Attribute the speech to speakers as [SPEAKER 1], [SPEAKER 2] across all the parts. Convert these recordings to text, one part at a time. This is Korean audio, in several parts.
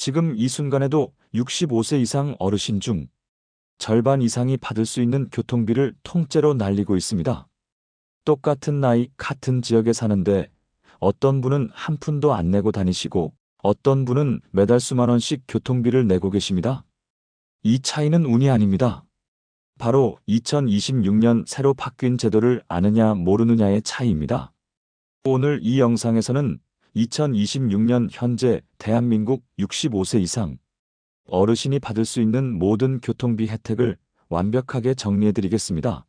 [SPEAKER 1] 지금 이 순간에도 65세 이상 어르신 중 절반 이상이 받을 수 있는 교통비를 통째로 날리고 있습니다. 똑같은 나이, 같은 지역에 사는데 어떤 분은 한 푼도 안 내고 다니시고 어떤 분은 매달 수만 원씩 교통비를 내고 계십니다. 이 차이는 운이 아닙니다. 바로 2026년 새로 바뀐 제도를 아느냐 모르느냐의 차이입니다. 오늘 이 영상에서는 2026년 현재 대한민국 65세 이상 어르신이 받을 수 있는 모든 교통비 혜택을 완벽하게 정리해드리겠습니다.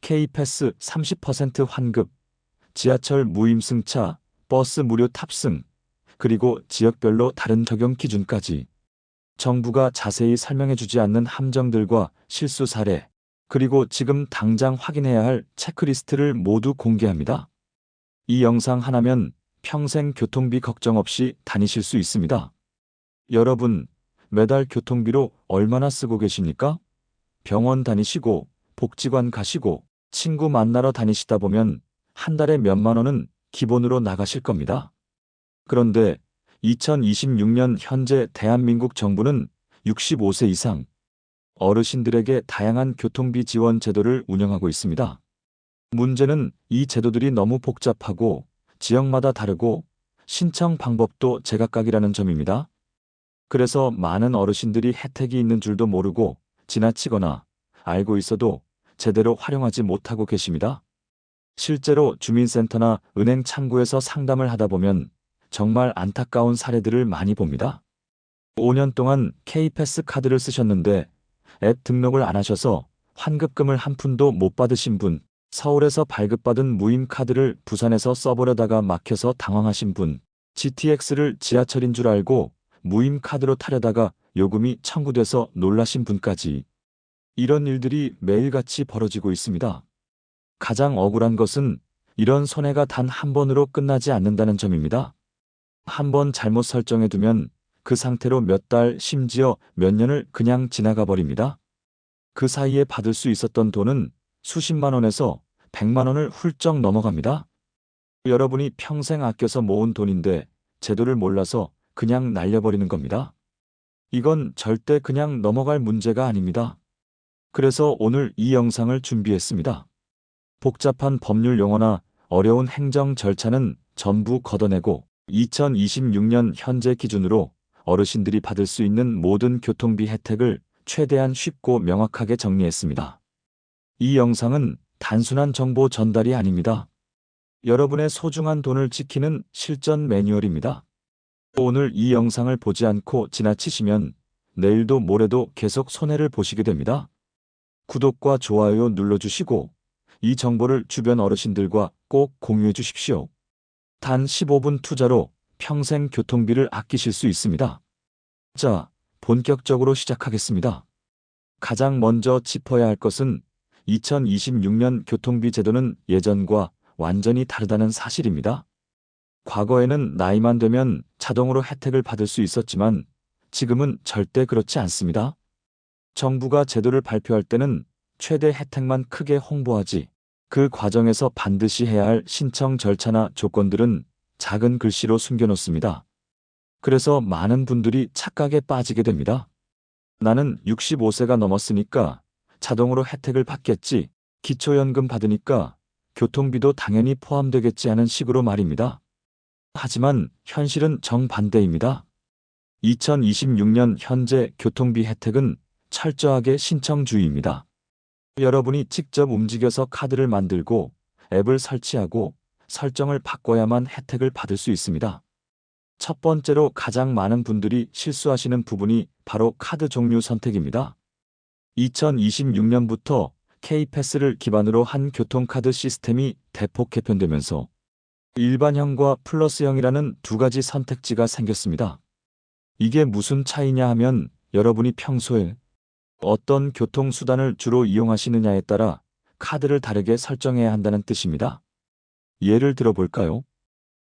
[SPEAKER 1] K패스 30% 환급, 지하철 무임승차, 버스 무료 탑승, 그리고 지역별로 다른 적용 기준까지 정부가 자세히 설명해주지 않는 함정들과 실수 사례, 그리고 지금 당장 확인해야 할 체크리스트를 모두 공개합니다. 이 영상 하나면 평생 교통비 걱정 없이 다니실 수 있습니다. 여러분, 매달 교통비로 얼마나 쓰고 계십니까? 병원 다니시고, 복지관 가시고, 친구 만나러 다니시다 보면 한 달에 몇만 원은 기본으로 나가실 겁니다. 그런데 2026년 현재 대한민국 정부는 65세 이상 어르신들에게 다양한 교통비 지원 제도를 운영하고 있습니다. 문제는 이 제도들이 너무 복잡하고 지역마다 다르고 신청 방법도 제각각이라는 점입니다. 그래서 많은 어르신들이 혜택이 있는 줄도 모르고 지나치거나 알고 있어도 제대로 활용하지 못하고 계십니다. 실제로 주민센터나 은행 창구에서 상담을 하다 보면 정말 안타까운 사례들을 많이 봅니다. 5년 동안 K패스 카드를 쓰셨는데 앱 등록을 안 하셔서 환급금을 한 푼도 못 받으신 분, 서울에서 발급받은 무임 카드를 부산에서 써보려다가 막혀서 당황하신 분, GTX를 지하철인 줄 알고 무임 카드로 타려다가 요금이 청구돼서 놀라신 분까지 이런 일들이 매일같이 벌어지고 있습니다. 가장 억울한 것은 이런 손해가 단 한 번으로 끝나지 않는다는 점입니다. 한 번 잘못 설정해두면 그 상태로 몇 달, 심지어 몇 년을 그냥 지나가 버립니다. 그 사이에 받을 수 있었던 돈은 수십만 원에서 100만 원을 훌쩍 넘어갑니다. 여러분이 평생 아껴서 모은 돈인데 제도를 몰라서 그냥 날려버리는 겁니다. 이건 절대 그냥 넘어갈 문제가 아닙니다. 그래서 오늘 이 영상을 준비했습니다. 복잡한 법률 용어나 어려운 행정 절차는 전부 걷어내고 2026년 현재 기준으로 어르신들이 받을 수 있는 모든 교통비 혜택을 최대한 쉽고 명확하게 정리했습니다. 이 영상은 단순한 정보 전달이 아닙니다. 여러분의 소중한 돈을 지키는 실전 매뉴얼입니다. 오늘 이 영상을 보지 않고 지나치시면 내일도 모레도 계속 손해를 보시게 됩니다. 구독과 좋아요 눌러주시고 이 정보를 주변 어르신들과 꼭 공유해 주십시오. 단 15분 투자로 평생 교통비를 아끼실 수 있습니다. 자, 본격적으로 시작하겠습니다. 가장 먼저 짚어야 할 것은 2026년 교통비 제도는 예전과 완전히 다르다는 사실입니다. 과거에는 나이만 되면 자동으로 혜택을 받을 수 있었지만 지금은 절대 그렇지 않습니다. 정부가 제도를 발표할 때는 최대 혜택만 크게 홍보하지 그 과정에서 반드시 해야 할 신청 절차나 조건들은 작은 글씨로 숨겨놓습니다. 그래서 많은 분들이 착각에 빠지게 됩니다. 나는 65세가 넘었으니까 자동으로 혜택을 받겠지, 기초연금 받으니까 교통비도 당연히 포함되겠지 하는 식으로 말입니다. 하지만 현실은 정반대입니다. 2026년 현재 교통비 혜택은 철저하게 신청주의입니다. 여러분이 직접 움직여서 카드를 만들고 앱을 설치하고 설정을 바꿔야만 혜택을 받을 수 있습니다. 첫 번째로 가장 많은 분들이 실수하시는 부분이 바로 카드 종류 선택입니다. 2026년부터 K패스를 기반으로 한 교통카드 시스템이 대폭 개편되면서 일반형과 플러스형이라는 두 가지 선택지가 생겼습니다. 이게 무슨 차이냐 하면 여러분이 평소에 어떤 교통수단을 주로 이용하시느냐에 따라 카드를 다르게 설정해야 한다는 뜻입니다. 예를 들어볼까요?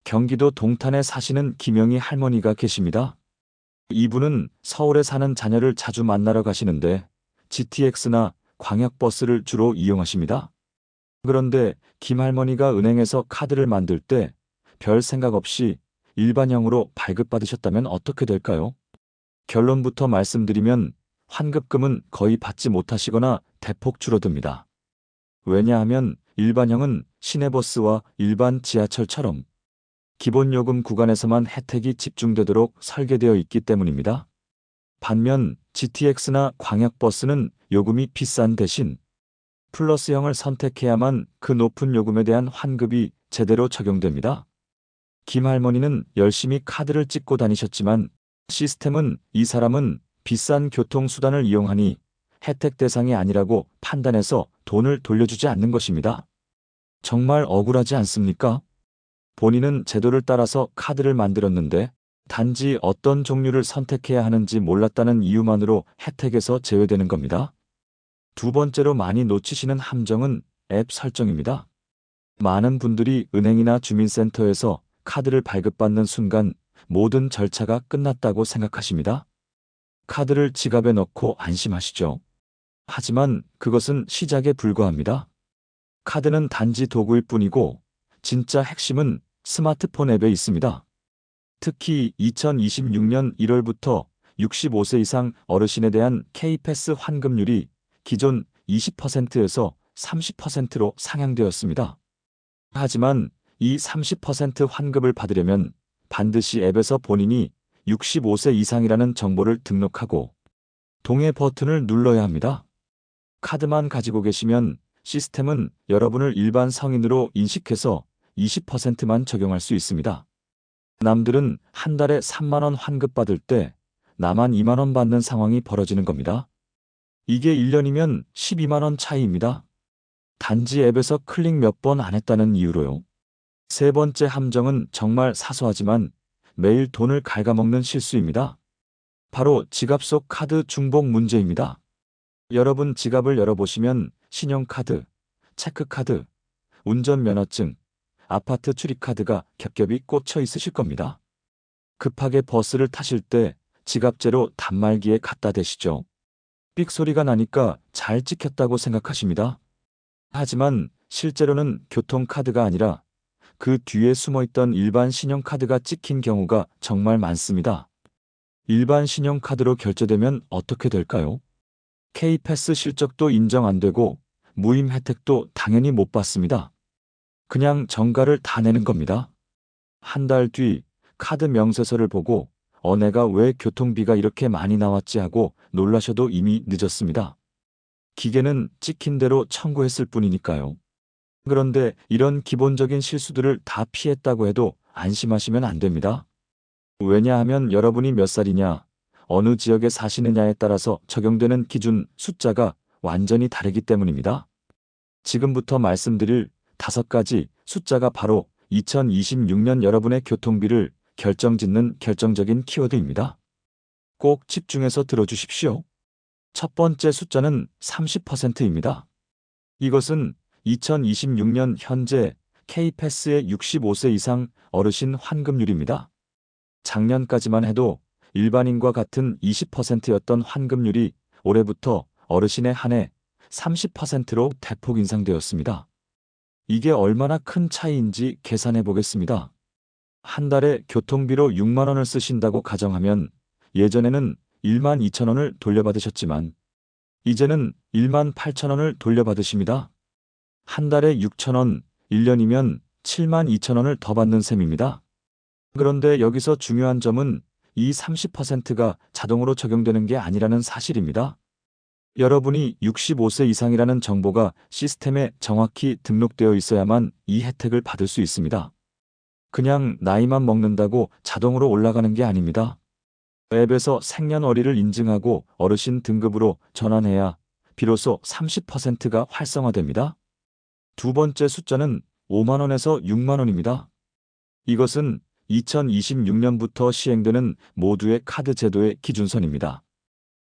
[SPEAKER 1] 경기도 동탄에 사시는 김영희 할머니가 계십니다. 이분은 서울에 사는 자녀를 자주 만나러 가시는데 GTX나 광역버스를 주로 이용하십니다. 그런데 김 할머니가 은행에서 카드를 만들 때 별 생각 없이 일반형으로 발급받으셨다면 어떻게 될까요? 결론부터 말씀드리면 환급금은 거의 받지 못하시거나 대폭 줄어듭니다. 왜냐하면 일반형은 시내버스와 일반 지하철처럼 기본 요금 구간에서만 혜택이 집중되도록 설계되어 있기 때문입니다. 반면 GTX나 광역버스는 요금이 비싼 대신 플러스형을 선택해야만 그 높은 요금에 대한 환급이 제대로 적용됩니다. 김할머니는 열심히 카드를 찍고 다니셨지만 시스템은 이 사람은 비싼 교통수단을 이용하니 혜택 대상이 아니라고 판단해서 돈을 돌려주지 않는 것입니다. 정말 억울하지 않습니까? 본인은 제도를 따라서 카드를 만들었는데 단지 어떤 종류를 선택해야 하는지 몰랐다는 이유만으로 혜택에서 제외되는 겁니다. 두 번째로 많이 놓치시는 함정은 앱 설정입니다. 많은 분들이 은행이나 주민센터에서 카드를 발급받는 순간 모든 절차가 끝났다고 생각하십니다. 카드를 지갑에 넣고 안심하시죠. 하지만 그것은 시작에 불과합니다. 카드는 단지 도구일 뿐이고 진짜 핵심은 스마트폰 앱에 있습니다. 특히 2026년 1월부터 65세 이상 어르신에 대한 K패스 환급률이 기존 20%에서 30%로 상향되었습니다. 하지만 이 30% 환급을 받으려면 반드시 앱에서 본인이 65세 이상이라는 정보를 등록하고 동의 버튼을 눌러야 합니다. 카드만 가지고 계시면 시스템은 여러분을 일반 성인으로 인식해서 20%만 적용할 수 있습니다. 남들은 한 달에 3만 원 환급받을 때 나만 2만 원 받는 상황이 벌어지는 겁니다. 이게 1년이면 12만 원 차이입니다. 단지 앱에서 클릭 몇 번 안 했다는 이유로요. 세 번째 함정은 정말 사소하지만 매일 돈을 갉아먹는 실수입니다. 바로 지갑 속 카드 중복 문제입니다. 여러분 지갑을 열어보시면 신용카드, 체크카드, 운전면허증, 아파트 출입카드가 겹겹이 꽂혀 있으실 겁니다. 급하게 버스를 타실 때 지갑재로 단말기에 갖다 대시죠. 삑 소리가 나니까 잘 찍혔다고 생각하십니다. 하지만 실제로는 교통카드가 아니라 그 뒤에 숨어있던 일반 신용카드가 찍힌 경우가 정말 많습니다. 일반 신용카드로 결제되면 어떻게 될까요? K패스 실적도 인정 안 되고 무임 혜택도 당연히 못 받습니다. 그냥 정가를 다 내는 겁니다. 한 달 뒤 카드 명세서를 보고 내가 왜 교통비가 이렇게 많이 나왔지 하고 놀라셔도 이미 늦었습니다. 기계는 찍힌 대로 청구했을 뿐이니까요. 그런데 이런 기본적인 실수들을 다 피했다고 해도 안심하시면 안 됩니다. 왜냐하면 여러분이 몇 살이냐, 어느 지역에 사시느냐에 따라서 적용되는 기준 숫자가 완전히 다르기 때문입니다. 지금부터 말씀드릴 5가지 숫자가 바로 2026년 여러분의 교통비를 결정짓는 결정적인 키워드입니다. 꼭 집중해서 들어주십시오. 첫 번째 숫자는 30%입니다. 이것은 2026년 현재 K패스의 65세 이상 어르신 환급률입니다. 작년까지만 해도 일반인과 같은 20%였던 환급률이 올해부터 어르신에 한해 30%로 대폭 인상되었습니다. 이게 얼마나 큰 차이인지 계산해 보겠습니다. 한 달에 교통비로 6만 원을 쓰신다고 가정하면 예전에는 1만 2천 원을 돌려받으셨지만 이제는 1만 8천 원을 돌려받으십니다. 한 달에 6천 원, 1년이면 7만 2천 원을 더 받는 셈입니다. 그런데 여기서 중요한 점은 이 30%가 자동으로 적용되는 게 아니라는 사실입니다. 여러분이 65세 이상이라는 정보가 시스템에 정확히 등록되어 있어야만 이 혜택을 받을 수 있습니다. 그냥 나이만 먹는다고 자동으로 올라가는 게 아닙니다. 앱에서 생년월일을 인증하고 어르신 등급으로 전환해야 비로소 30%가 활성화됩니다. 두 번째 숫자는 5만 원에서 6만 원입니다. 이것은 2026년부터 시행되는 모두의 카드 제도의 기준선입니다.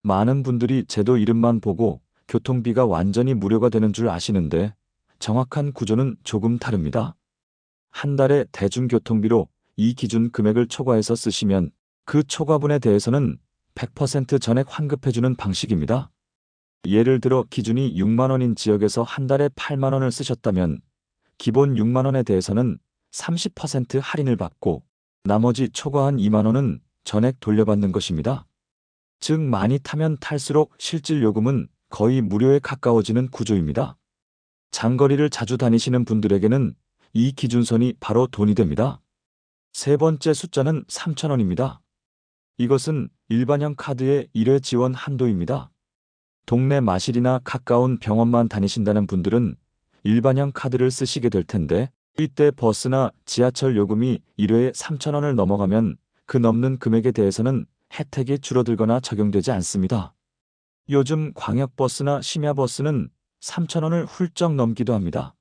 [SPEAKER 1] 많은 분들이 제도 이름만 보고 교통비가 완전히 무료가 되는 줄 아시는데 정확한 구조는 조금 다릅니다. 한 달에 대중교통비로 이 기준 금액을 초과해서 쓰시면 그 초과분에 대해서는 100% 전액 환급해주는 방식입니다. 예를 들어 기준이 6만 원인 지역에서 한 달에 8만 원을 쓰셨다면 기본 6만 원에 대해서는 30% 할인을 받고 나머지 초과한 2만 원은 전액 돌려받는 것입니다. 즉 많이 타면 탈수록 실질 요금은 거의 무료에 가까워지는 구조입니다. 장거리를 자주 다니시는 분들에게는 이 기준선이 바로 돈이 됩니다. 세 번째 숫자는 3,000원입니다. 이것은 일반형 카드의 1회 지원 한도입니다. 동네 마실이나 가까운 병원만 다니신다는 분들은 일반형 카드를 쓰시게 될 텐데 이때 버스나 지하철 요금이 1회에 3,000원을 넘어가면 그 넘는 금액에 대해서는 혜택이 줄어들거나 적용되지 않습니다. 요즘 광역버스나 심야버스는 3,000원을 훌쩍 넘기도 합니다.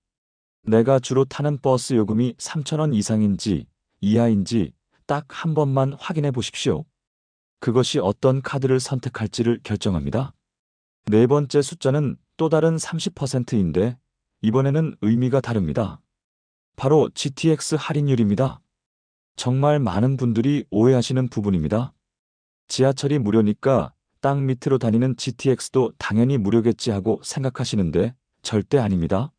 [SPEAKER 1] 내가 주로 타는 버스 요금이 3,000원 이상인지 이하인지 딱 한 번만 확인해 보십시오. 그것이 어떤 카드를 선택할지를 결정합니다. 네 번째 숫자는 또 다른 30%인데 이번에는 의미가 다릅니다. 바로 GTX 할인율입니다. 정말 많은 분들이 오해하시는 부분입니다. 지하철이 무료니까 땅 밑으로 다니는 GTX도 당연히 무료겠지 하고 생각하시는데 절대 아닙니다.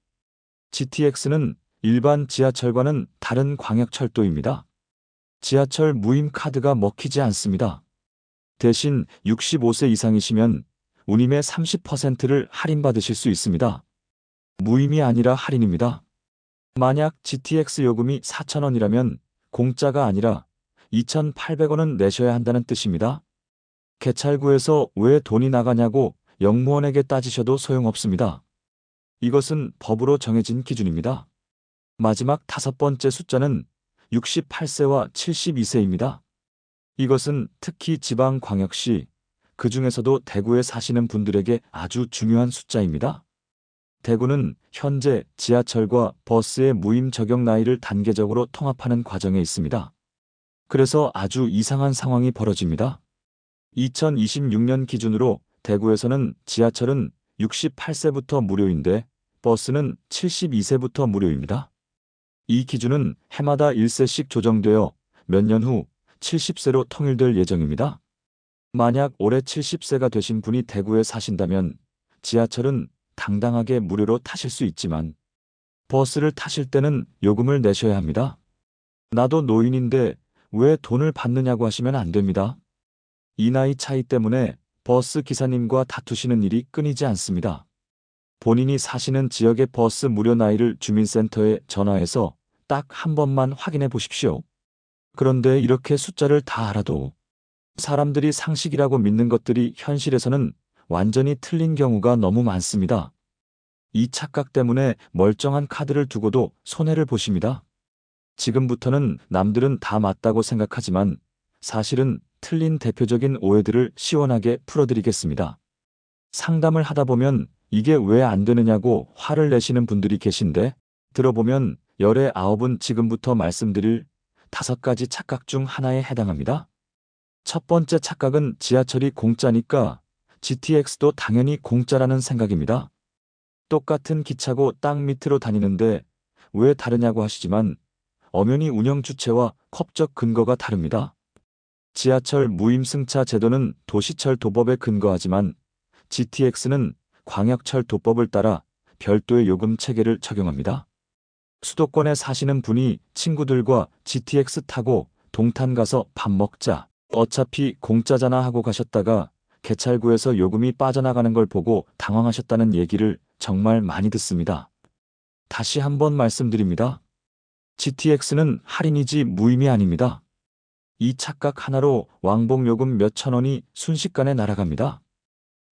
[SPEAKER 1] GTX는 일반 지하철과는 다른 광역철도입니다. 지하철 무임 카드가 먹히지 않습니다. 대신 65세 이상이시면 운임의 30%를 할인받으실 수 있습니다. 무임이 아니라 할인입니다. 만약 GTX 요금이 4,000원이라면 공짜가 아니라 2,800원은 내셔야 한다는 뜻입니다. 개찰구에서 왜 돈이 나가냐고 영무원에게 따지셔도 소용없습니다. 이것은 법으로 정해진 기준입니다. 마지막 다섯 번째 숫자는 68세와 72세입니다. 이것은 특히 지방광역시, 그 중에서도 대구에 사시는 분들에게 아주 중요한 숫자입니다. 대구는 현재 지하철과 버스의 무임 적용 나이를 단계적으로 통합하는 과정에 있습니다. 그래서 아주 이상한 상황이 벌어집니다. 2026년 기준으로 대구에서는 지하철은 68세부터 무료인데 버스는 72세부터 무료입니다. 이 기준은 해마다 1세씩 조정되어 몇 년 후 70세로 통일될 예정입니다. 만약 올해 70세가 되신 분이 대구에 사신다면 지하철은 당당하게 무료로 타실 수 있지만 버스를 타실 때는 요금을 내셔야 합니다. 나도 노인인데 왜 돈을 받느냐고 하시면 안 됩니다. 이 나이 차이 때문에 버스 기사님과 다투시는 일이 끊이지 않습니다. 본인이 사시는 지역의 버스 무료 나이를 주민센터에 전화해서 딱 한 번만 확인해 보십시오. 그런데 이렇게 숫자를 다 알아도 사람들이 상식이라고 믿는 것들이 현실에서는 완전히 틀린 경우가 너무 많습니다. 이 착각 때문에 멀쩡한 카드를 두고도 손해를 보십니다. 지금부터는 남들은 다 맞다고 생각하지만 사실은 틀린 대표적인 오해들을 시원하게 풀어드리겠습니다. 상담을 하다 보면 이게 왜 안 되느냐고 화를 내시는 분들이 계신데 들어보면 열의 9은 지금부터 말씀드릴 5가지 착각 중 하나에 해당합니다. 첫 번째 착각은 지하철이 공짜니까 GTX도 당연히 공짜라는 생각입니다. 똑같은 기차고 땅 밑으로 다니는데 왜 다르냐고 하시지만 엄연히 운영 주체와 법적 근거가 다릅니다. 지하철 무임승차 제도는 도시철 도법에 근거하지만 GTX는 광역철 도법을 따라 별도의 요금 체계를 적용합니다. 수도권에 사시는 분이 친구들과 GTX 타고 동탄 가서 밥 먹자. 어차피 공짜잖아 하고 가셨다가 개찰구에서 요금이 빠져나가는 걸 보고 당황하셨다는 얘기를 정말 많이 듣습니다. 다시 한번 말씀드립니다. GTX는 할인이지 무임이 아닙니다. 이 착각 하나로 왕복요금 몇천 원이 순식간에 날아갑니다.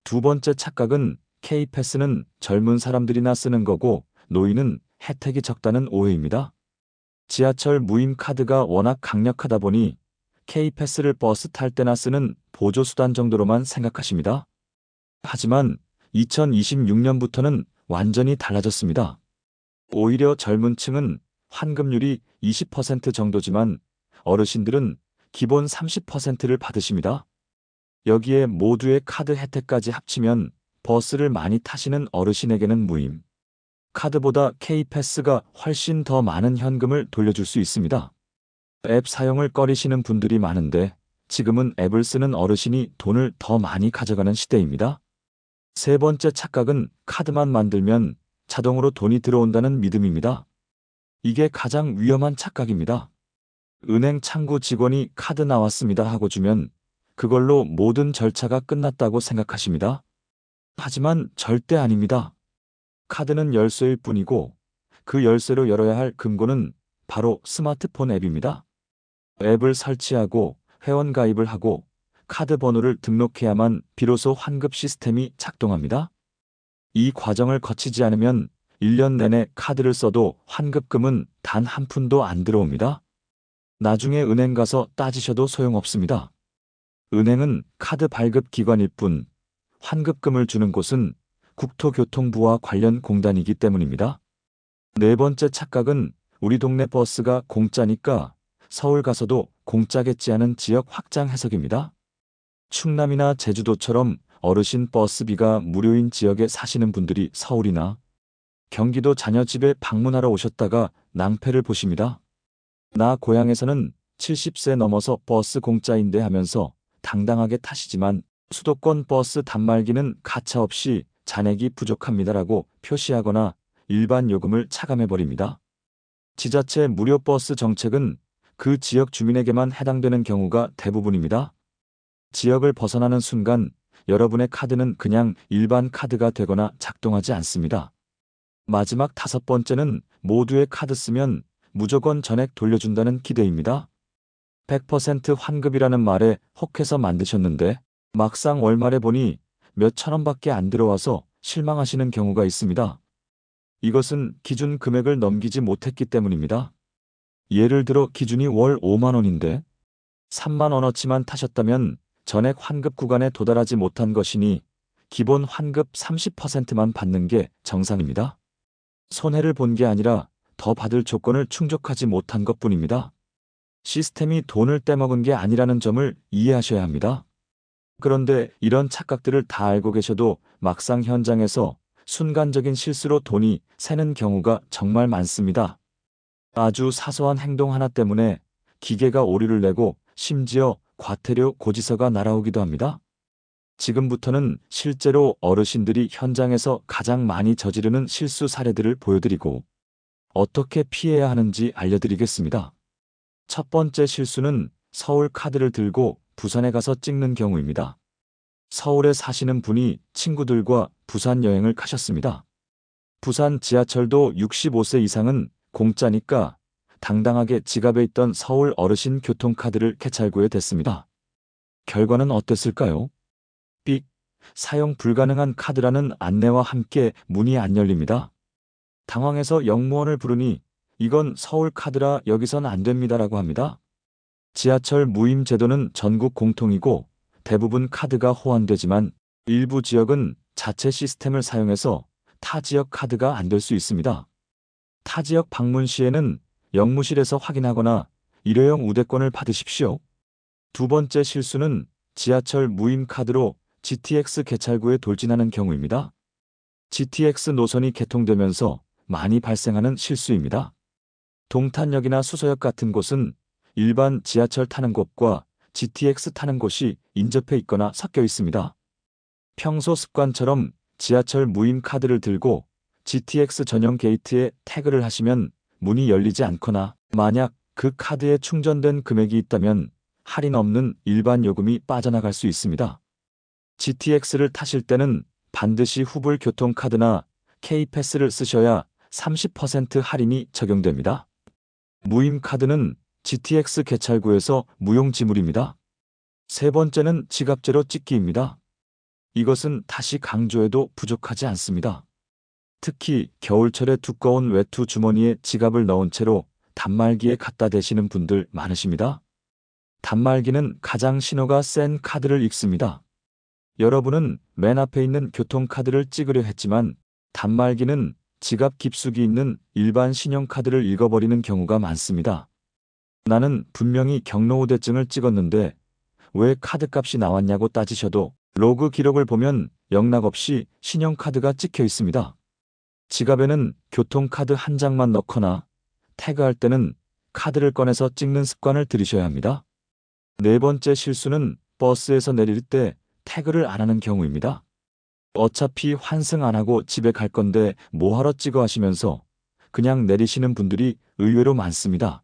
[SPEAKER 1] 두 번째 착각은 K패스는 젊은 사람들이나 쓰는 거고 노인은 혜택이 적다는 오해입니다. 지하철 무임 카드가 워낙 강력하다 보니 K패스를 버스 탈 때나 쓰는 보조수단 정도로만 생각하십니다. 하지만 2026년부터는 완전히 달라졌습니다. 오히려 젊은 층은 환급률이 20% 정도지만 어르신들은 기본 30%를 받으십니다. 여기에 모두의 카드 혜택까지 합치면 버스를 많이 타시는 어르신에게는 무임 카드보다 K패스가 훨씬 더 많은 현금을 돌려줄 수 있습니다. 앱 사용을 꺼리시는 분들이 많은데 지금은 앱을 쓰는 어르신이 돈을 더 많이 가져가는 시대입니다. 세 번째 착각은 카드만 만들면 자동으로 돈이 들어온다는 믿음입니다. 이게 가장 위험한 착각입니다. 은행 창구 직원이 카드 나왔습니다 하고 주면 그걸로 모든 절차가 끝났다고 생각하십니다. 하지만 절대 아닙니다. 카드는 열쇠일 뿐이고 그 열쇠로 열어야 할 금고는 바로 스마트폰 앱입니다. 앱을 설치하고 회원 가입을 하고 카드 번호를 등록해야만 비로소 환급 시스템이 작동합니다. 이 과정을 거치지 않으면 1년 내내 카드를 써도 환급금은 단 한 푼도 안 들어옵니다. 나중에 은행 가서 따지셔도 소용없습니다. 은행은 카드 발급 기관일 뿐 환급금을 주는 곳은 국토교통부와 관련 공단이기 때문입니다. 네 번째 착각은 우리 동네 버스가 공짜니까 서울 가서도 공짜겠지 하는 지역 확장 해석입니다. 충남이나 제주도처럼 어르신 버스비가 무료인 지역에 사시는 분들이 서울이나 경기도 자녀 집에 방문하러 오셨다가 낭패를 보십니다. 나 고향에서는 70세 넘어서 버스 공짜인데 하면서 당당하게 타시지만 수도권 버스 단말기는 가차없이 잔액이 부족합니다라고 표시하거나 일반 요금을 차감해버립니다. 지자체 무료 버스 정책은 그 지역 주민에게만 해당되는 경우가 대부분입니다. 지역을 벗어나는 순간 여러분의 카드는 그냥 일반 카드가 되거나 작동하지 않습니다. 마지막 다섯 번째는 모두의 카드 쓰면 무조건 전액 돌려준다는 기대입니다. 100% 환급이라는 말에 혹해서 만드셨는데 막상 월말에 보니 몇 천 원밖에 안 들어와서 실망하시는 경우가 있습니다. 이것은 기준 금액을 넘기지 못했기 때문입니다. 예를 들어 기준이 월 5만 원인데 3만 원어치만 타셨다면 전액 환급 구간에 도달하지 못한 것이니 기본 환급 30%만 받는 게 정상입니다. 손해를 본 게 아니라 더 받을 조건을 충족하지 못한 것뿐입니다. 시스템이 돈을 떼먹은 게 아니라는 점을 이해하셔야 합니다. 그런데 이런 착각들을 다 알고 계셔도 막상 현장에서 순간적인 실수로 돈이 새는 경우가 정말 많습니다. 아주 사소한 행동 하나 때문에 기계가 오류를 내고 심지어 과태료 고지서가 날아오기도 합니다. 지금부터는 실제로 어르신들이 현장에서 가장 많이 저지르는 실수 사례들을 보여드리고 어떻게 피해야 하는지 알려드리겠습니다. 첫 번째 실수는 서울 카드를 들고 부산에 가서 찍는 경우입니다. 서울에 사시는 분이 친구들과 부산 여행을 가셨습니다. 부산 지하철도 65세 이상은 공짜니까 당당하게 지갑에 있던 서울 어르신 교통카드를 개찰구에 댔습니다. 결과는 어땠을까요? 삑! 사용 불가능한 카드라는 안내와 함께 문이 안 열립니다. 당황해서 영무원을 부르니 이건 서울 카드라 여기선 안 됩니다라고 합니다. 지하철 무임 제도는 전국 공통이고 대부분 카드가 호환되지만 일부 지역은 자체 시스템을 사용해서 타 지역 카드가 안 될 수 있습니다. 타 지역 방문 시에는 영무실에서 확인하거나 일회용 우대권을 받으십시오. 두 번째 실수는 지하철 무임 카드로 GTX 개찰구에 돌진하는 경우입니다. GTX 노선이 개통되면서 많이 발생하는 실수입니다. 동탄역이나 수서역 같은 곳은 일반 지하철 타는 곳과 GTX 타는 곳이 인접해 있거나 섞여 있습니다. 평소 습관처럼 지하철 무임 카드를 들고 GTX 전용 게이트에 태그를 하시면 문이 열리지 않거나 만약 그 카드에 충전된 금액이 있다면 할인 없는 일반 요금이 빠져나갈 수 있습니다. GTX를 타실 때는 반드시 후불 교통카드나 K패스를 쓰셔야 30% 할인이 적용됩니다. 무임 카드는 GTX 개찰구에서 무용 지물입니다. 세 번째는 지갑제로 찍기입니다. 이것은 다시 강조해도 부족하지 않습니다. 특히 겨울철에 두꺼운 외투 주머니에 지갑을 넣은 채로 단말기에 갖다 대시는 분들 많으십니다. 단말기는 가장 신호가 센 카드를 읽습니다. 여러분은 맨 앞에 있는 교통카드를 찍으려 했지만 단말기는 지갑 깊숙이 있는 일반 신용카드를 읽어버리는 경우가 많습니다. 나는 분명히 경로우대증을 찍었는데 왜 카드값이 나왔냐고 따지셔도 로그 기록을 보면 영락없이 신용카드가 찍혀 있습니다. 지갑에는 교통카드 한 장만 넣거나 태그할 때는 카드를 꺼내서 찍는 습관을 들이셔야 합니다. 네 번째 실수는 버스에서 내릴 때 태그를 안 하는 경우입니다. 어차피 환승 안 하고 집에 갈 건데 뭐하러 찍어 하시면서 그냥 내리시는 분들이 의외로 많습니다.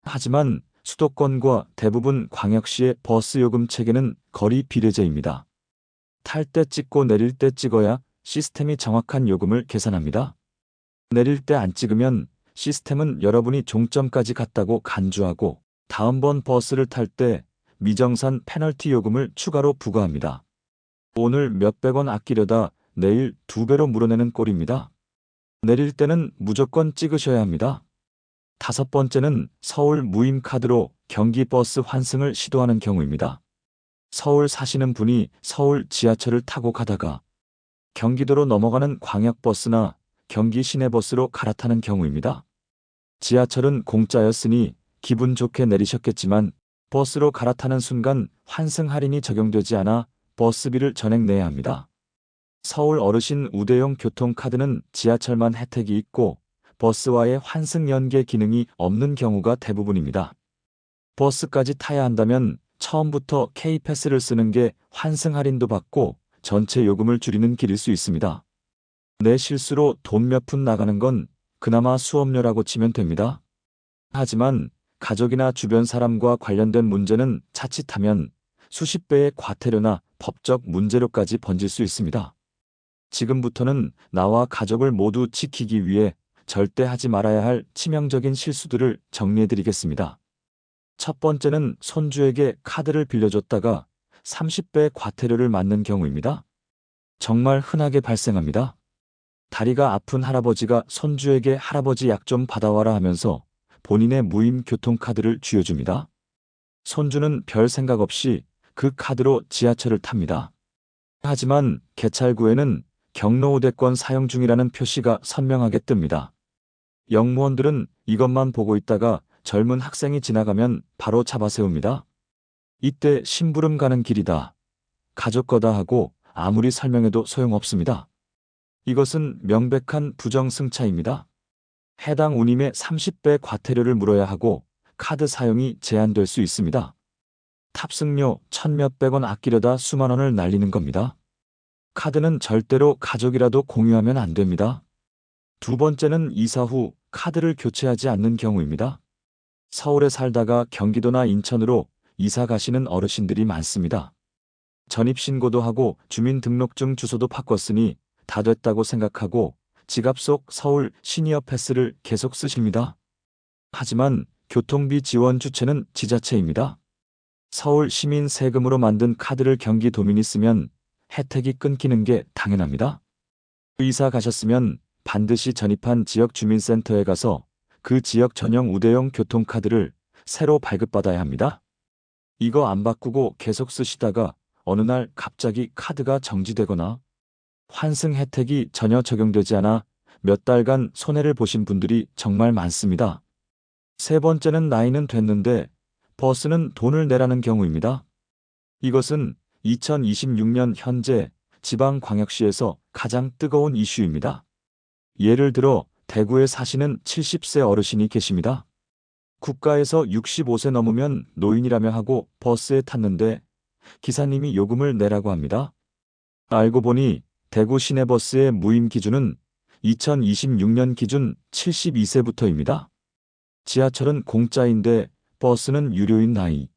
[SPEAKER 1] 하지만 수도권과 대부분 광역시의 버스 요금 체계는 거리 비례제입니다. 탈 때 찍고 내릴 때 찍어야 시스템이 정확한 요금을 계산합니다. 내릴 때 안 찍으면 시스템은 여러분이 종점까지 갔다고 간주하고 다음번 버스를 탈 때 미정산 페널티 요금을 추가로 부과합니다. 오늘 몇백 원 아끼려다 내일 2배로 물어내는 꼴입니다. 내릴 때는 무조건 찍으셔야 합니다. 다섯 번째는 서울 무임카드로 경기버스 환승을 시도하는 경우입니다. 서울 사시는 분이 서울 지하철을 타고 가다가 경기도로 넘어가는 광역버스나 경기 시내버스로 갈아타는 경우입니다. 지하철은 공짜였으니 기분 좋게 내리셨겠지만 버스로 갈아타는 순간 환승 할인이 적용되지 않아 버스비를 전액 내야 합니다. 서울 어르신 우대용 교통카드는 지하철만 혜택이 있고 버스와의 환승 연계 기능이 없는 경우가 대부분입니다. 버스까지 타야 한다면 처음부터 K패스를 쓰는 게 환승 할인도 받고 전체 요금을 줄이는 길일 수 있습니다. 내 실수로 돈 몇 푼 나가는 건 그나마 수업료라고 치면 됩니다. 하지만 가족이나 주변 사람과 관련된 문제는 자칫하면 수십 배의 과태료나 법적 문제로까지 번질 수 있습니다. 지금부터는 나와 가족을 모두 지키기 위해 절대 하지 말아야 할 치명적인 실수들을 정리해드리겠습니다. 첫 번째는 손주에게 카드를 빌려줬다가 30배 과태료를 맞는 경우입니다. 정말 흔하게 발생합니다. 다리가 아픈 할아버지가 손주에게 할아버지 약 좀 받아와라 하면서 본인의 무임 교통카드를 쥐어줍니다. 손주는 별 생각 없이 그 카드로 지하철을 탑니다. 하지만 개찰구에는 경로 우대권 사용 중이라는 표시가 선명하게 뜹니다. 영무원들은 이것만 보고 있다가 젊은 학생이 지나가면 바로 잡아세웁니다. 이때 심부름 가는 길이다, 가족 거다 하고 아무리 설명해도 소용없습니다. 이것은 명백한 부정승차입니다. 해당 운임의 30배 과태료를 물어야 하고 카드 사용이 제한될 수 있습니다. 탑승료 1,000몇백 원 아끼려다 수만 원을 날리는 겁니다. 카드는 절대로 가족이라도 공유하면 안 됩니다. 두 번째는 이사 후 카드를 교체하지 않는 경우입니다. 서울에 살다가 경기도나 인천으로 이사 가시는 어르신들이 많습니다. 전입신고도 하고 주민등록증 주소도 바꿨으니 다 됐다고 생각하고 지갑 속 서울 시니어 패스를 계속 쓰십니다. 하지만 교통비 지원 주체는 지자체입니다. 서울 시민 세금으로 만든 카드를 경기도민이 쓰면 혜택이 끊기는 게 당연합니다. 이사 가셨으면 반드시 전입한 지역 주민센터에 가서 그 지역 전용 우대용 교통카드를 새로 발급받아야 합니다. 이거 안 바꾸고 계속 쓰시다가 어느 날 갑자기 카드가 정지되거나 환승 혜택이 전혀 적용되지 않아 몇 달간 손해를 보신 분들이 정말 많습니다. 세 번째는 나이는 됐는데 버스는 돈을 내라는 경우입니다. 이것은 2026년 현재 지방광역시에서 가장 뜨거운 이슈입니다. 예를 들어 대구에 사시는 70세 어르신이 계십니다. 국가에서 65세 넘으면 노인이라며 하고 버스에 탔는데 기사님이 요금을 내라고 합니다. 알고 보니 대구 시내버스의 무임 기준은 2026년 기준 72세부터입니다. 지하철은 공짜인데 버스는 유료인 나이.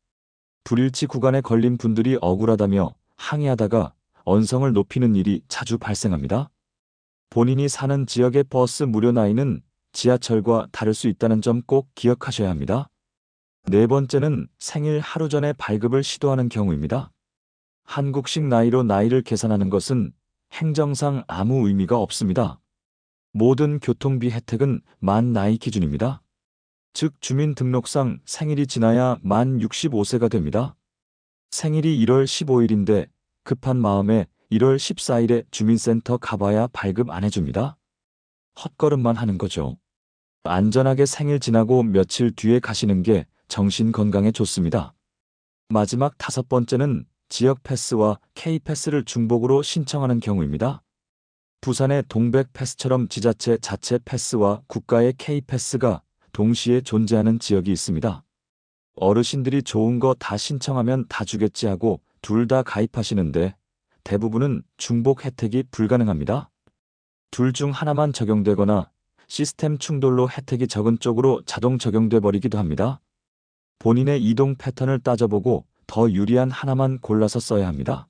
[SPEAKER 1] 불일치 구간에 걸린 분들이 억울하다며 항의하다가 언성을 높이는 일이 자주 발생합니다. 본인이 사는 지역의 버스 무료 나이는 지하철과 다를 수 있다는 점 꼭 기억하셔야 합니다. 네 번째는 생일 하루 전에 발급을 시도하는 경우입니다. 한국식 나이로 나이를 계산하는 것은 행정상 아무 의미가 없습니다. 모든 교통비 혜택은 만 나이 기준입니다. 즉 주민등록상 생일이 지나야 만 65세가 됩니다. 생일이 1월 15일인데 급한 마음에 1월 14일에 주민센터 가봐야 발급 안 해줍니다. 헛걸음만 하는 거죠. 안전하게 생일 지나고 며칠 뒤에 가시는 게 정신 건강에 좋습니다. 마지막 다섯 번째는 지역 패스와 K패스를 중복으로 신청하는 경우입니다. 부산의 동백 패스처럼 지자체 자체 패스와 국가의 K패스가 동시에 존재하는 지역이 있습니다. 어르신들이 좋은 거 다 신청하면 다 주겠지 하고 둘 다 가입하시는데 대부분은 중복 혜택이 불가능합니다. 둘 중 하나만 적용되거나 시스템 충돌로 혜택이 적은 쪽으로 자동 적용돼 버리기도 합니다. 본인의 이동 패턴을 따져보고 더 유리한 하나만 골라서 써야 합니다.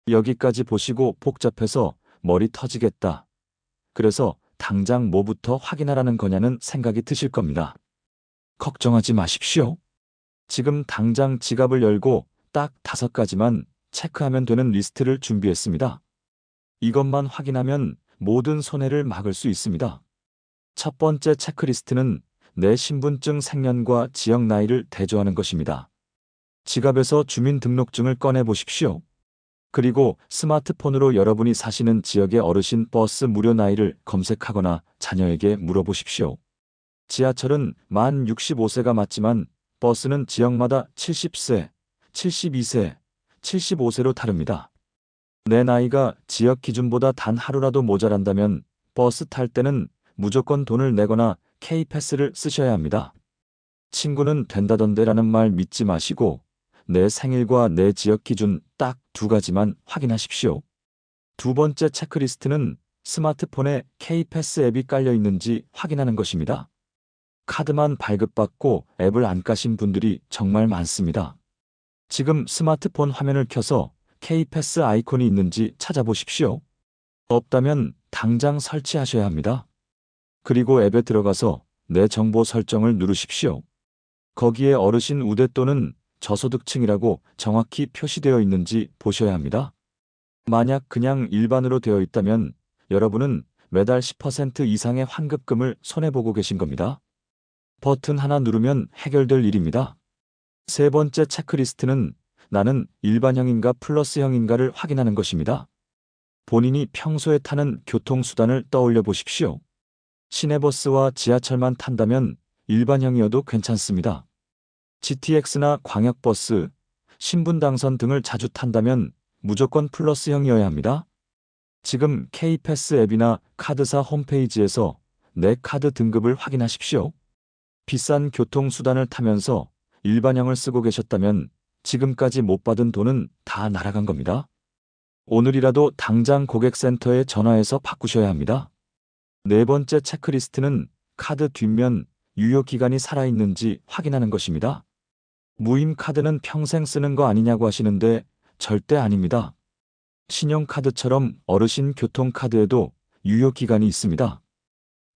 [SPEAKER 1] 여기까지 보시고 복잡해서 머리 터지겠다. 그래서 당장 뭐부터 확인하라는 거냐는 생각이 드실 겁니다. 걱정하지 마십시오. 지금 당장 지갑을 열고 딱 5가지만 체크하면 되는 리스트를 준비했습니다. 이것만 확인하면 모든 손해를 막을 수 있습니다. 첫 번째 체크리스트는 내 신분증 생년과 지역 나이를 대조하는 것입니다. 지갑에서 주민등록증을 꺼내 보십시오. 그리고 스마트폰으로 여러분이 사시는 지역의 어르신 버스 무료 나이를 검색하거나 자녀에게 물어보십시오. 지하철은 만 65세가 맞지만 버스는 지역마다 70세, 72세, 75세로 다릅니다. 내 나이가 지역 기준보다 단 하루라도 모자란다면 버스 탈 때는 무조건 돈을 내거나 K패스를 쓰셔야 합니다. 친구는 된다던데라는 말 믿지 마시고 내 생일과 내 지역 기준 딱 2가지만 확인하십시오. 두 번째 체크리스트는 스마트폰에 K패스 앱이 깔려 있는지 확인하는 것입니다. 카드만 발급받고 앱을 안 까신 분들이 정말 많습니다. 지금 스마트폰 화면을 켜서 K패스 아이콘이 있는지 찾아보십시오. 없다면 당장 설치하셔야 합니다. 그리고 앱에 들어가서 내 정보 설정을 누르십시오. 거기에 어르신 우대 또는 저소득층이라고 정확히 표시되어 있는지 보셔야 합니다. 만약 그냥 일반으로 되어 있다면 여러분은 매달 10% 이상의 환급금을 손해보고 계신 겁니다. 버튼 하나 누르면 해결될 일입니다. 세 번째 체크리스트는 나는 일반형인가 플러스형인가를 확인하는 것입니다. 본인이 평소에 타는 교통수단을 떠올려 보십시오. 시내버스와 지하철만 탄다면 일반형이어도 괜찮습니다. GTX나 광역버스, 신분당선 등을 자주 탄다면 무조건 플러스형이어야 합니다. 지금 K패스 앱이나 카드사 홈페이지에서 내 카드 등급을 확인하십시오. 비싼 교통수단을 타면서 일반형을 쓰고 계셨다면 지금까지 못 받은 돈은 다 날아간 겁니다. 오늘이라도 당장 고객센터에 전화해서 바꾸셔야 합니다. 네 번째 체크리스트는 카드 뒷면 유효기간이 살아있는지 확인하는 것입니다. 무임 카드는 평생 쓰는 거 아니냐고 하시는데 절대 아닙니다. 신용카드처럼 어르신 교통카드에도 유효기간이 있습니다.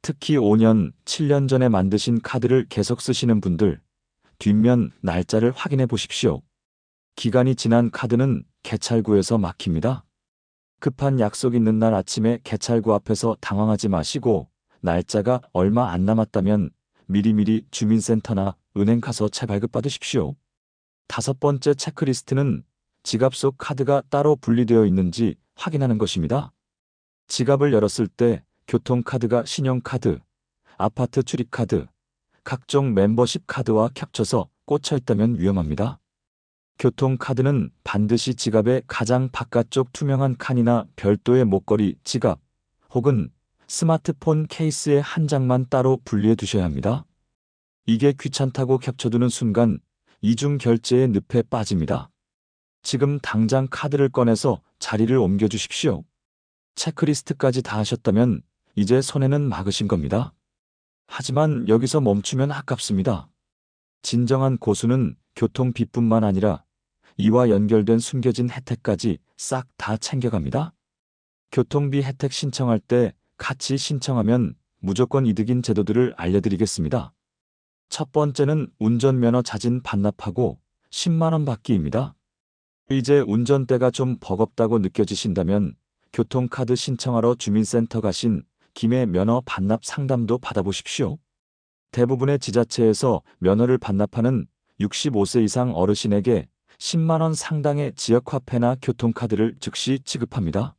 [SPEAKER 1] 특히 5년, 7년 전에 만드신 카드를 계속 쓰시는 분들, 뒷면 날짜를 확인해 보십시오. 기간이 지난 카드는 개찰구에서 막힙니다. 급한 약속 있는 날 아침에 개찰구 앞에서 당황하지 마시고 날짜가 얼마 안 남았다면 미리미리 주민센터나 은행 가서 재발급 받으십시오. 5번째 체크리스트는 지갑 속 카드가 따로 분리되어 있는지 확인하는 것입니다. 지갑을 열었을 때 교통카드가 신용카드, 아파트 출입카드, 각종 멤버십 카드와 겹쳐서 꽂혀 있다면 위험합니다. 교통카드는 반드시 지갑의 가장 바깥쪽 투명한 칸이나 별도의 목걸이, 지갑 혹은 스마트폰 케이스에 한 장만 따로 분리해 두셔야 합니다. 이게 귀찮다고 겹쳐두는 순간 이중 결제의 늪에 빠집니다. 지금 당장 카드를 꺼내서 자리를 옮겨 주십시오. 체크리스트까지 다 하셨다면 이제 손해는 막으신 겁니다. 하지만 여기서 멈추면 아깝습니다. 진정한 고수는 교통비뿐만 아니라 이와 연결된 숨겨진 혜택까지 싹 다 챙겨갑니다. 교통비 혜택 신청할 때 같이 신청하면 무조건 이득인 제도들을 알려드리겠습니다. 첫 번째는 운전면허 자진 반납하고 10만 원 받기입니다. 이제 운전대가 좀 버겁다고 느껴지신다면 교통카드 신청하러 주민센터 가신 김에 면허 반납 상담도 받아보십시오. 대부분의 지자체에서 면허를 반납하는 65세 이상 어르신에게 10만 원 상당의 지역화폐나 교통카드를 즉시 지급합니다.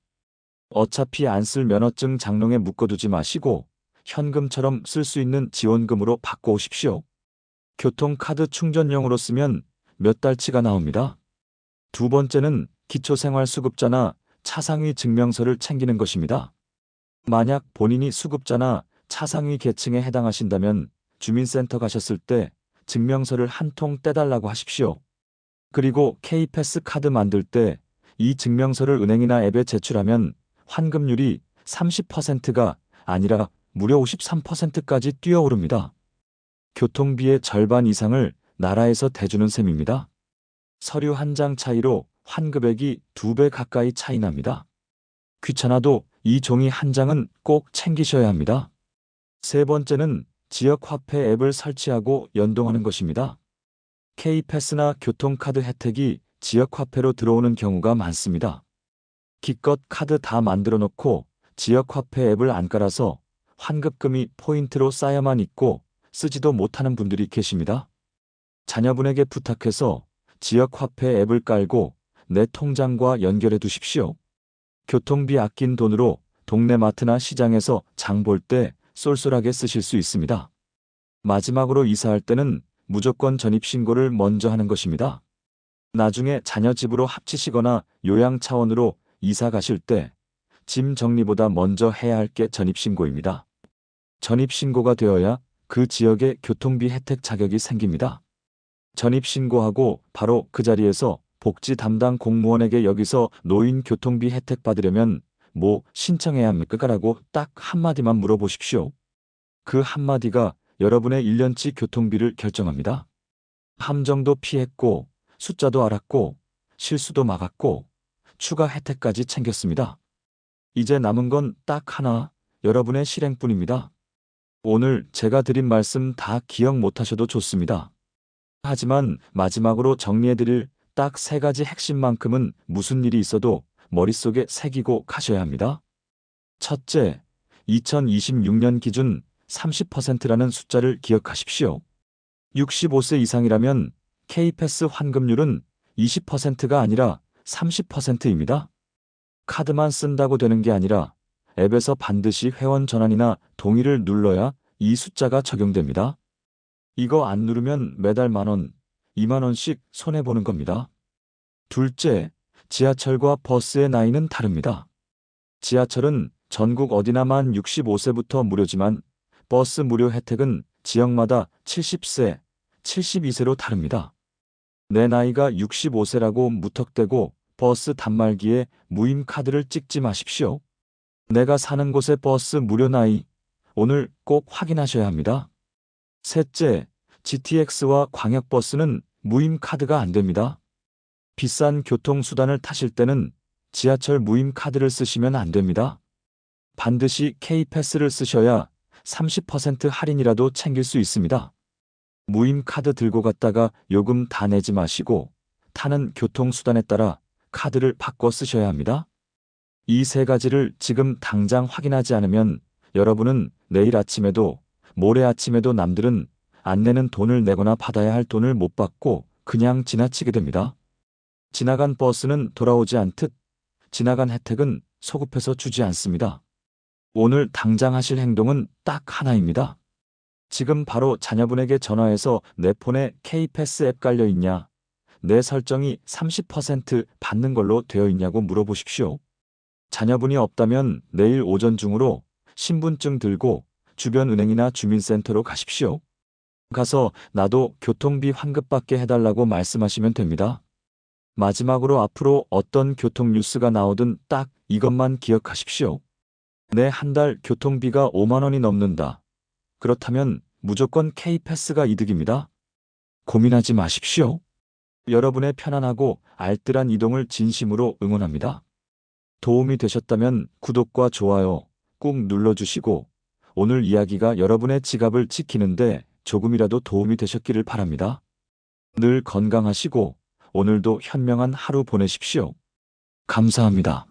[SPEAKER 1] 어차피 안 쓸 면허증 장롱에 묶어두지 마시고 현금처럼 쓸 수 있는 지원금으로 바꿔오십시오. 교통카드 충전용으로 쓰면 몇 달치가 나옵니다. 두 번째는 기초생활수급자나 차상위 증명서를 챙기는 것입니다. 만약 본인이 수급자나 차상위 계층에 해당하신다면 주민센터 가셨을 때 증명서를 한 통 떼달라고 하십시오. 그리고 K패스 카드 만들 때 이 증명서를 은행이나 앱에 제출하면 환급률이 30%가 아니라 무려 53%까지 뛰어오릅니다. 교통비의 절반 이상을 나라에서 대주는 셈입니다. 서류 한 장 차이로 환급액이 2배 가까이 차이 납니다. 귀찮아도 이 종이 한 장은 꼭 챙기셔야 합니다. 세 번째는 지역화폐 앱을 설치하고 연동하는 것입니다. K패스나 교통카드 혜택이 지역화폐로 들어오는 경우가 많습니다. 기껏 카드 다 만들어 놓고 지역화폐 앱을 안 깔아서 환급금이 포인트로 쌓여만 있고 쓰지도 못하는 분들이 계십니다. 자녀분에게 부탁해서 지역화폐 앱을 깔고 내 통장과 연결해 두십시오. 교통비 아낀 돈으로 동네 마트나 시장에서 장 볼 때 쏠쏠하게 쓰실 수 있습니다. 마지막으로 이사할 때는 무조건 전입신고를 먼저 하는 것입니다. 나중에 자녀 집으로 합치시거나 요양 차원으로 이사 가실 때 짐 정리보다 먼저 해야 할 게 전입신고입니다. 전입신고가 되어야 그 지역의 교통비 혜택 자격이 생깁니다. 전입신고하고 바로 그 자리에서 복지 담당 공무원에게 여기서 노인 교통비 혜택 받으려면 뭐 신청해야 합니까? 라고 딱 한마디만 물어보십시오. 그 한마디가 여러분의 1년치 교통비를 결정합니다. 함정도 피했고 숫자도 알았고 실수도 막았고 추가 혜택까지 챙겼습니다. 이제 남은 건 딱 하나, 여러분의 실행뿐입니다. 오늘 제가 드린 말씀 다 기억 못하셔도 좋습니다. 하지만 마지막으로 정리해드릴 딱 3가지 핵심만큼은 무슨 일이 있어도 머릿속에 새기고 가셔야 합니다. 첫째, 2026년 기준 30%라는 숫자를 기억하십시오. 65세 이상이라면 K패스 환급률은 20%가 아니라 30%입니다. 카드만 쓴다고 되는 게 아니라 앱에서 반드시 회원 전환이나 동의를 눌러야 이 숫자가 적용됩니다. 이거 안 누르면 매달 10,000원, 20,000원씩 손해보는 겁니다. 둘째, 지하철과 버스의 나이는 다릅니다. 지하철은 전국 어디나 만 65세부터 무료지만 버스 무료 혜택은 지역마다 70세, 72세로 다릅니다. 내 나이가 65세라고 무턱대고 버스 단말기에 무임 카드를 찍지 마십시오. 내가 사는 곳의 버스 무료 나이, 오늘 꼭 확인하셔야 합니다. 셋째, GTX와 광역버스는 무임 카드가 안 됩니다. 비싼 교통수단을 타실 때는 지하철 무임 카드를 쓰시면 안 됩니다. 반드시 K패스를 쓰셔야 30% 할인이라도 챙길 수 있습니다. 무임 카드 들고 갔다가 요금 다 내지 마시고 타는 교통수단에 따라 카드를 바꿔 쓰셔야 합니다. 이 3가지를 지금 당장 확인하지 않으면 여러분은 내일 아침에도 모레 아침에도 남들은 안 내는 돈을 내거나 받아야 할 돈을 못 받고 그냥 지나치게 됩니다. 지나간 버스는 돌아오지 않듯 지나간 혜택은 소급해서 주지 않습니다. 오늘 당장 하실 행동은 딱 하나입니다. 지금 바로 자녀분에게 전화해서 내 폰에 K패스 앱 깔려 있냐, 내 설정이 30% 받는 걸로 되어 있냐고 물어보십시오. 자녀분이 없다면 내일 오전 중으로 신분증 들고 주변 은행이나 주민센터로 가십시오. 가서 나도 교통비 환급받게 해달라고 말씀하시면 됩니다. 마지막으로 앞으로 어떤 교통 뉴스가 나오든 딱 이것만 기억하십시오. 내 한 달 교통비가 5만 원이 넘는다. 그렇다면 무조건 K패스가 이득입니다. 고민하지 마십시오. 여러분의 편안하고 알뜰한 이동을 진심으로 응원합니다. 도움이 되셨다면 구독과 좋아요 꾹 눌러주시고 오늘 이야기가 여러분의 지갑을 지키는데 조금이라도 도움이 되셨기를 바랍니다. 늘 건강하시고 오늘도 현명한 하루 보내십시오. 감사합니다.